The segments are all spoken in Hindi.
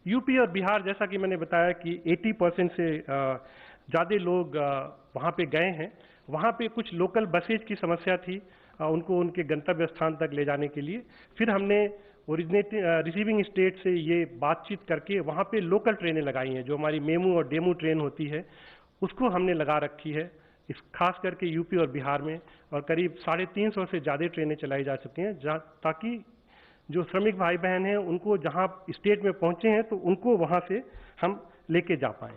यूपी और बिहार, जैसा कि मैंने बताया कि 80% से ज़्यादा लोग वहाँ पे गए हैं। वहाँ पे कुछ लोकल बसेज की समस्या थी, उनको उनके गंतव्य स्थान तक ले जाने के लिए। फिर हमने रिसीविंग स्टेट से ये बातचीत करके वहाँ पे लोकल ट्रेनें लगाई हैं, जो हमारी मेमू और डेमू ट्रेन होती है उसको हमने लगा रखी है, इस खास करके यूपी और बिहार में। और करीब 350 से ज़्यादा ट्रेनें चलाई जा चुकी हैं, ताकि जो श्रमिक भाई बहन हैं उनको जहां स्टेट में पहुंचे हैं तो उनको वहां से हम लेके जा पाएं।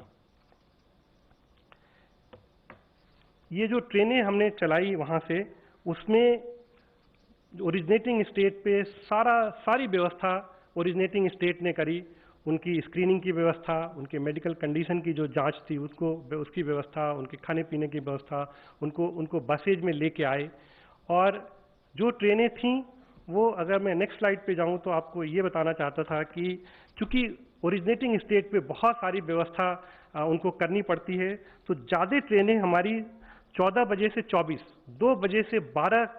ये जो ट्रेनें हमने चलाई वहां से, उसमें ओरिजिनेटिंग स्टेट पे सारी व्यवस्था ओरिजिनेटिंग स्टेट ने करी। उनकी स्क्रीनिंग की व्यवस्था, उनके मेडिकल कंडीशन की जो जांच थी उसकी व्यवस्था, उनके खाने पीने की व्यवस्था, उनको बसेज में लेके आए। और जो ट्रेनें थीं वो, अगर मैं नेक्स्ट स्लाइड पे जाऊं तो आपको ये बताना चाहता था कि चूंकि ओरिजिनेटिंग स्टेट पे बहुत सारी व्यवस्था उनको करनी पड़ती है, तो ज़्यादा ट्रेनें हमारी 14 बजे से 24, 2 बजे से 12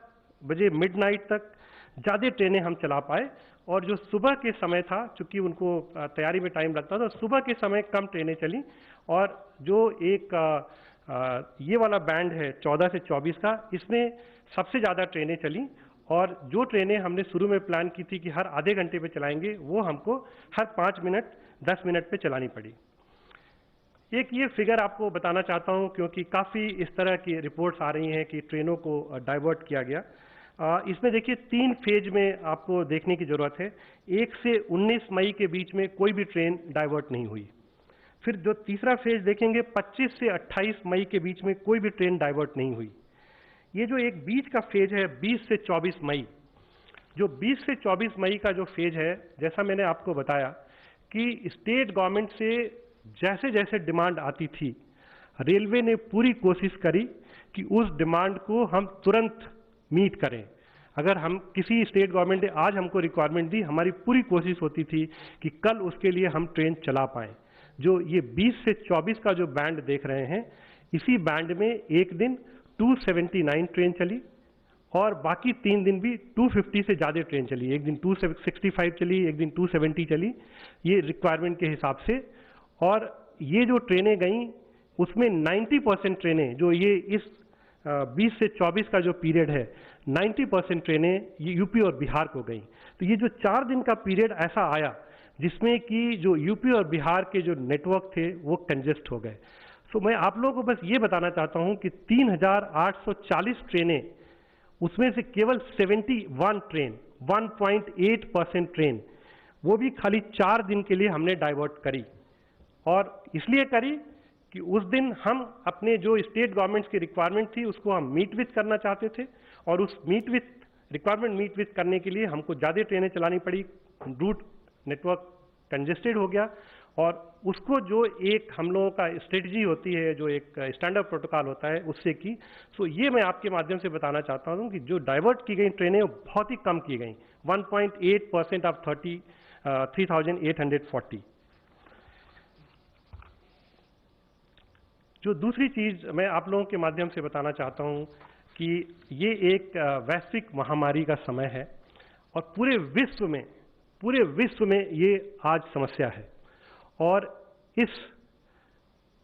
बजे मिडनाइट तक ज़्यादा ट्रेनें हम चला पाए। और जो सुबह के समय था, चूंकि उनको तैयारी में टाइम लगता था, सुबह के समय कम ट्रेनें चली। और जो एक ये वाला बैंड है 14 से 24 का, इसमें सबसे ज़्यादा ट्रेनें चली। और जो ट्रेनें हमने शुरू में प्लान की थी कि हर आधे घंटे पे चलाएंगे, वो हमको हर 5 मिनट 10 मिनट पे चलानी पड़ी। एक ये फिगर आपको बताना चाहता हूं, क्योंकि काफ़ी इस तरह की रिपोर्ट्स आ रही हैं कि ट्रेनों को डाइवर्ट किया गया। इसमें देखिए 3 फेज में आपको देखने की ज़रूरत है। 1 से 19 मई के बीच में कोई भी ट्रेन डाइवर्ट नहीं हुई। फिर जो तीसरा फेज देखेंगे, 25 से 28 मई के बीच में कोई भी ट्रेन डाइवर्ट नहीं हुई। ये जो एक बीच का फेज है 20 से 24 मई, जो 20 से 24 मई का जो फेज है, जैसा मैंने आपको बताया कि स्टेट गवर्नमेंट से जैसे जैसे डिमांड आती थी, रेलवे ने पूरी कोशिश करी कि उस डिमांड को हम तुरंत मीट करें। अगर हम किसी स्टेट गवर्नमेंट ने आज हमको रिक्वायरमेंट दी, हमारी पूरी कोशिश होती थी कि कल उसके लिए हम ट्रेन चला पाएं। जो ये 20 से 24 का जो बैंड देख रहे हैं, इसी बैंड में एक दिन 279 ट्रेन चली और बाकी 3 दिन भी 250 से ज़्यादा ट्रेन चली। एक दिन 265 चली, एक दिन 270 चली, ये रिक्वायरमेंट के हिसाब से। और ये जो ट्रेनें गईं, उसमें 90% ट्रेनें, जो ये इस 20 से 24 का जो पीरियड है, 90% ट्रेनें ये यूपी और बिहार को गईं। तो ये जो 4 दिन का पीरियड ऐसा आया जिसमें कि जो यूपी और बिहार के जो नेटवर्क थे वो कंजेस्ट हो गए। तो मैं आप लोगों को बस ये बताना चाहता हूं कि 3840 ट्रेनें, उसमें से केवल 71 ट्रेन, 1.8% ट्रेन, वो भी खाली 4 दिन के लिए हमने डाइवर्ट करी। और इसलिए करी कि उस दिन हम अपने जो स्टेट गवर्नमेंट्स की रिक्वायरमेंट थी उसको हम मीट विथ करना चाहते थे। और उस रिक्वायरमेंट मीट विथ करने के लिए हमको ज़्यादा ट्रेनें चलानी पड़ी, रूट नेटवर्क कंजेस्टेड हो गया। और उसको जो एक हम लोगों का स्ट्रेटजी होती है, जो एक स्टैंडर्ड प्रोटोकॉल होता है, उससे की। सो ये मैं आपके माध्यम से बताना चाहता हूँ कि जो डाइवर्ट की गई ट्रेनें वो बहुत ही कम की गई, 1.8% ऑफ 3840। जो दूसरी चीज़ मैं आप लोगों के माध्यम से बताना चाहता हूँ कि ये एक वैश्विक महामारी का समय है और पूरे विश्व में ये आज समस्या है। और इस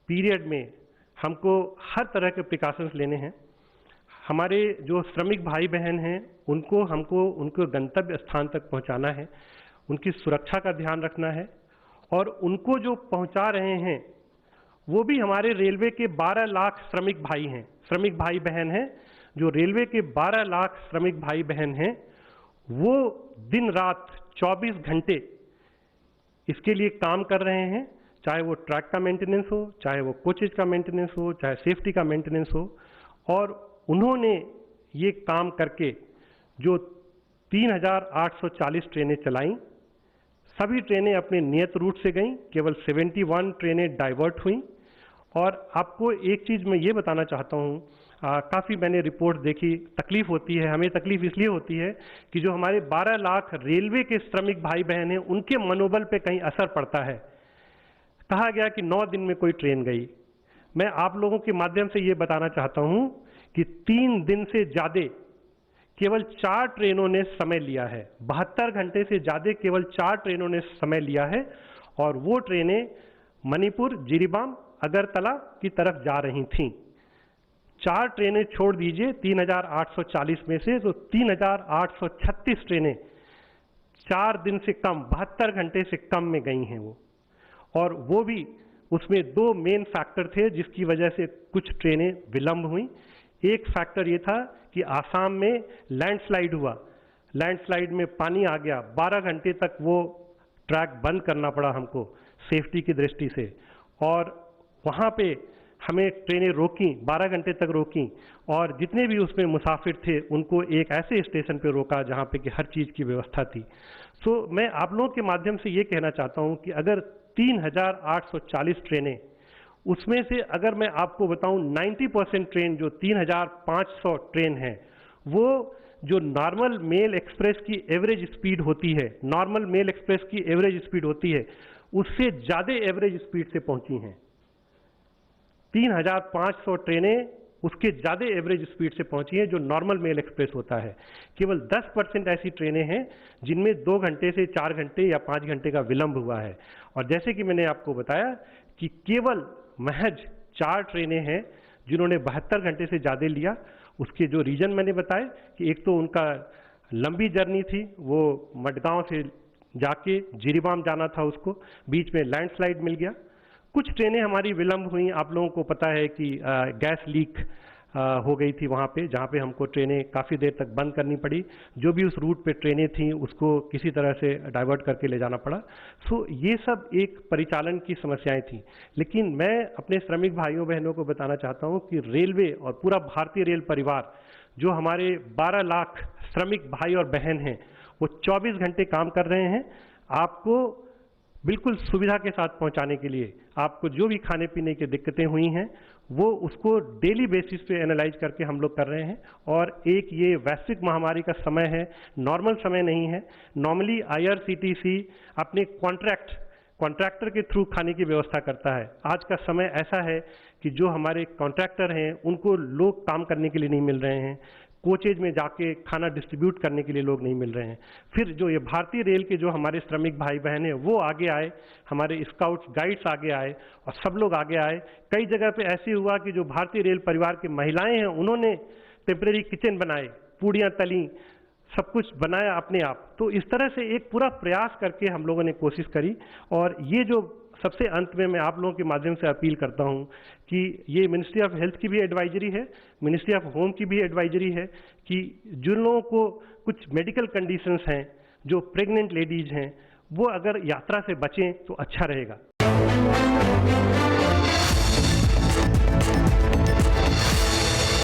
पीरियड में हमको हर तरह के प्रिकॉशंस लेने हैं। हमारे जो श्रमिक भाई बहन हैं उनको हमको उनके गंतव्य स्थान तक पहुंचाना है, उनकी सुरक्षा का ध्यान रखना है। और उनको जो पहुंचा रहे हैं वो भी हमारे रेलवे के 12 लाख श्रमिक भाई बहन हैं। जो रेलवे के 12 लाख श्रमिक भाई बहन हैं, वो दिन रात 24 घंटे इसके लिए काम कर रहे हैं, चाहे वो ट्रैक का मेंटेनेंस हो, चाहे वो कोचेज का मेंटेनेंस हो, चाहे सेफ्टी का मेंटेनेंस हो। और उन्होंने ये काम करके जो 3840 ट्रेनें चलाईं, सभी ट्रेनें अपने नियत रूट से गईं, केवल 71 ट्रेनें डाइवर्ट हुईं। और आपको एक चीज़ मैं ये बताना चाहता हूँ, काफ़ी मैंने रिपोर्ट देखी, तकलीफ होती है, हमें तकलीफ इसलिए होती है कि जो हमारे 12 लाख रेलवे के श्रमिक भाई बहन हैं उनके मनोबल पे कहीं असर पड़ता है। कहा गया कि 9 दिन में कोई ट्रेन गई। मैं आप लोगों के माध्यम से ये बताना चाहता हूँ कि 3 दिन से ज़्यादा केवल 4 ट्रेनों ने समय लिया है। 72 घंटे से ज़्यादा केवल 4 ट्रेनों ने समय लिया है और वो ट्रेनें मणिपुर, जिरीबाम, अगरतला की तरफ जा रही थीं। 4 ट्रेनें छोड़ दीजिए 3840 में से, तो 3836 ट्रेनें 4 दिन से कम, 72 घंटे से कम में गई हैं वो। और वो भी उसमें 2 मेन फैक्टर थे जिसकी वजह से कुछ ट्रेनें विलंब हुई। एक फैक्टर ये था कि आसाम में लैंडस्लाइड हुआ, लैंडस्लाइड में पानी आ गया, 12 घंटे तक वो ट्रैक बंद करना पड़ा हमको सेफ्टी की दृष्टि से, और वहाँ पे हमें ट्रेनें रोकी, 12 घंटे तक रोकी, और जितने भी उसमें मुसाफिर थे उनको एक ऐसे स्टेशन पे रोका जहाँ पे कि हर चीज़ की व्यवस्था थी। तो मैं आप लोगों के माध्यम से ये कहना चाहता हूँ कि अगर 3840 ट्रेनें, उसमें से अगर मैं आपको बताऊं 90% ट्रेन जो 3500 ट्रेन हैं, वो जो नॉर्मल मेल एक्सप्रेस की एवरेज स्पीड होती है, नॉर्मल मेल एक्सप्रेस की एवरेज स्पीड होती है, उससे ज़्यादा एवरेज स्पीड से पहुंची हैं। 3500 ट्रेनें उसके ज़्यादा एवरेज स्पीड से पहुंची हैं जो नॉर्मल मेल एक्सप्रेस होता है। केवल 10% ऐसी ट्रेनें हैं जिनमें 2 घंटे से 4 घंटे या 5 घंटे का विलंब हुआ है। और जैसे कि मैंने आपको बताया कि केवल महज 4 ट्रेनें हैं जिन्होंने 72 घंटे से ज़्यादा लिया। उसके जो रीजन मैंने बताए कि एक तो उनका लंबी जर्नी थी, वो मडगांव से जाके जिरीबाम जाना था, उसको बीच में लैंडस्लाइड मिल गया। कुछ ट्रेनें हमारी विलंब हुई, आप लोगों को पता है कि गैस लीक हो गई थी वहाँ पे, जहाँ पे हमको ट्रेनें काफ़ी देर तक बंद करनी पड़ी। जो भी उस रूट पे ट्रेनें थीं उसको किसी तरह से डाइवर्ट करके ले जाना पड़ा। सो ये सब एक परिचालन की समस्याएं थी। लेकिन मैं अपने श्रमिक भाइयों बहनों को बताना चाहता हूँ कि रेलवे और पूरा भारतीय रेल परिवार, जो हमारे 12 लाख श्रमिक भाई और बहन हैं, वो 24 घंटे काम कर रहे हैं आपको बिल्कुल सुविधा के साथ पहुंचाने के लिए। आपको जो भी खाने पीने की दिक्कतें हुई हैं वो उसको डेली बेसिस पे एनालाइज करके हम लोग कर रहे हैं। और एक ये वैश्विक महामारी का समय है, नॉर्मल समय नहीं है। नॉर्मली IRCTC अपने कॉन्ट्रैक्टर के थ्रू खाने की व्यवस्था करता है। आज का समय ऐसा है कि जो हमारे कॉन्ट्रैक्टर हैं उनको लोग काम करने के लिए नहीं मिल रहे हैं, कोचेज में जाके खाना डिस्ट्रीब्यूट करने के लिए लोग नहीं मिल रहे हैं। फिर जो ये भारतीय रेल के जो हमारे श्रमिक भाई बहन हैं वो आगे आए, हमारे स्काउट्स गाइड्स आगे आए और सब लोग आगे आए। कई जगह पे ऐसे हुआ कि जो भारतीय रेल परिवार की महिलाएं हैं उन्होंने टेम्परेरी किचन बनाए, पूड़ियाँ तली, सब कुछ बनाया अपने आप। तो इस तरह से एक पूरा प्रयास करके हम लोगों ने कोशिश करी। और ये जो सबसे अंत में मैं आप लोगों के माध्यम से अपील करता हूं कि ये मिनिस्ट्री ऑफ हेल्थ की भी एडवाइजरी है, मिनिस्ट्री ऑफ होम की भी एडवाइजरी है कि जिन लोगों को कुछ मेडिकल कंडीशंस हैं, जो प्रेग्नेंट लेडीज हैं, वो अगर यात्रा से बचें तो अच्छा रहेगा।